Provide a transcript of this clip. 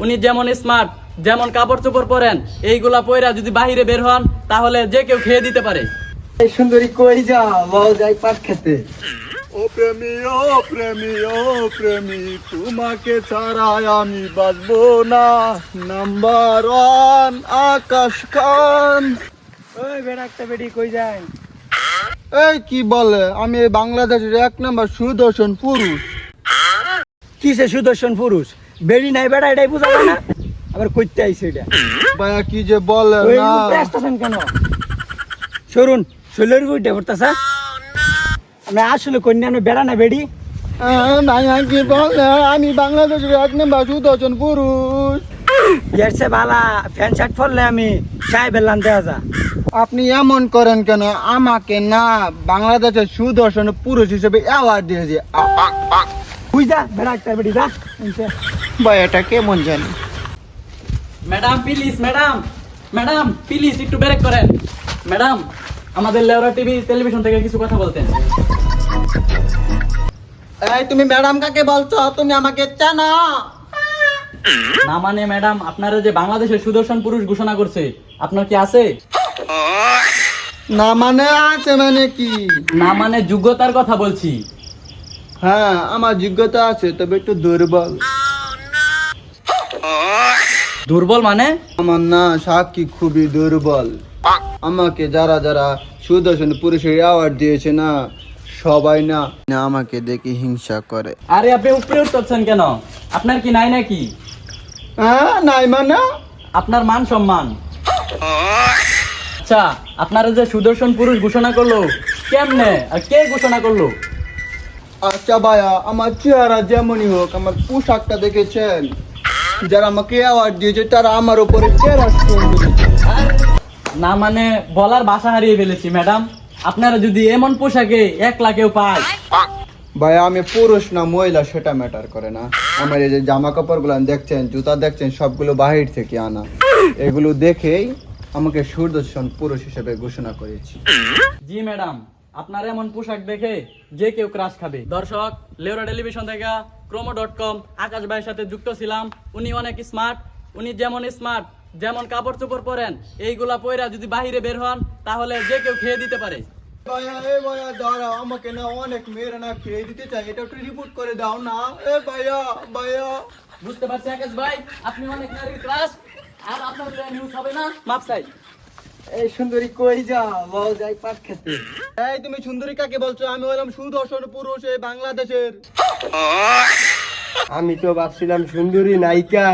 উনি যেমন স্মার্ট, যেমন কাপড় চোপড় পরেন, এইগুলা পয়রা যদি বাহিরে বের হন তাহলে যে কেউ খেয়ে দিতে পারে। এই সুন্দরী কই যাও? লও যাই পাট খেতে। ও প্রেমী, ও প্রেমী, ও প্রেমী, তোমাকে ছাড়া আমি বাঁচবো না। নাম্বার ওয়ান আকাশ খান। ওই বেড়া একটা বেডি কই যায়? এই কি বলে, আমি এই বাংলাদেশের 1 নম্বর সুদর্শন পুরুষ। কিসে সুদর্শন পুরুষ? বেডি নাই বেড়া, এটাই বুঝা যায় না? আবার কইতে আইছে এটা। ভাইয়া কি যে বলে ওই না। প্রেস্টেশন কেন? সরুন, শৈলের বইটা পড়তাছে। আমরা আসলে কন্যা বেড়া না বেডি? ভাইয়া কি বলে, আমি বাংলাদেশের 1 নম্বর সুদর্শন পুরুষ। ইয়ারছে বালা ফ্যান শার্ট পরলে আমি চাই বেললাম দেওয়া যা। আপনি এমন করেন কেন? আমাকে না বাংলাদেশের সুদর্শন পুরুষ হিসেবে অ্যাওয়ার্ড দিয়েছে। বুঝ যা বেড়া একটা বেডি যা। ভাই এটা কেমন জানি। Madam please, madam madam please একটু ব্রেক করেন। ম্যাডাম, আমাদের লেওরা টিভি টেলিভিশন থেকে কিছু কথা বলতেন। এই তুমি ম্যাডাম কাকে বলছো? তুমি আমাকে চেনো? না মানে ম্যাডাম, আপনারা যে বাংলাদেশের সুদর্শন পুরুষ ঘোষণা করছে, আপনার কি আছে? না মানে আছে মানে কি? না মানে যোগ্যতার কথা বলছি। হ্যাঁ আমার যোগ্যতা আছে, তবে একটু দুর্বল। দুর্বল মানে? আমার না সাক্ষী খুবই দুর্বল। আমাকে যারা যারা সুদর্শন পুরুষের অ্যাওয়ার্ড দিয়েছে না, সবাই না আমাকে দেখে হিংসা করে। আরে আপনি উপরে উঠতেছেন কেন? আপনার কি নাই নাকি? হ্যাঁ নাই মানে? আপনার মান সম্মান। আচ্ছা, আপনারা যে সুদর্শন পুরুষ ঘোষণা করলো কেমনে আর কে ঘোষণা করলো? আচ্ছা ভাইয়া, আমার চেহারা যেমনই হোক, আমার পোশাকটা দেখেছেন? যারা আমাকে অ্যাওয়ার্ড দিয়েছে তারা আমার উপরে চেহারা না মানে বলার ভাষা হারিয়ে ফেলেছি ম্যাডাম। আপনারা যদি এমন পোশাকে 1 লাখেও পায়। ভাইয়া আমি পুরুষ না মহিলা সেটা ম্যাটার করে না। আমার এই যে জামা কাপড় গুলো দেখছেন, জুতা দেখছেন, সবগুলো বাহির থেকে আনা। এগুলো দেখেই আমাকে সুদর্শন পুরুষ হিসেবে ঘোষণা করেছি। জি ম্যাডাম, আপনার এমন পোশাক দেখে যে কেউ ক্রাশ খাবে। দর্শক, লেওরা টেলিভিশন থেকে ক্রোমো.com আকাশ ভাইয়ের সাথে যুক্ত ছিলাম। উনি অনেক স্মার্ট। উনি যেমন স্মার্ট, যেমন কাপড় চোপড় পরেন, এইগুলা পয়রা যদি বাহিরে বের হন তাহলে যে কেউ খেয়ে দিতে পারে। ভাইয়া এ ভাইয়া দাঁড়াও, আমাকে না অনেক মেয়েরা না খেয়ে দিতে চাই, এটা একটু রিপোর্ট করে দাও না। এ ভাইয়া ভাইয়া। বুঝতে পারছি আকাশ ভাই, আপনি অনেক নারীর ক্রাশ। আর আপনার নিউজ হবে না, মাপ চাই। এই সুন্দরী কই যাও? লও যাই পাট খেতে। এই তুমি সুন্দরী কাকে বলছো? আমি হলাম সুদর্শন পুরুষ এই বাংলাদেশের। আমি তো ভাবছিলাম সুন্দরী নায়িকা।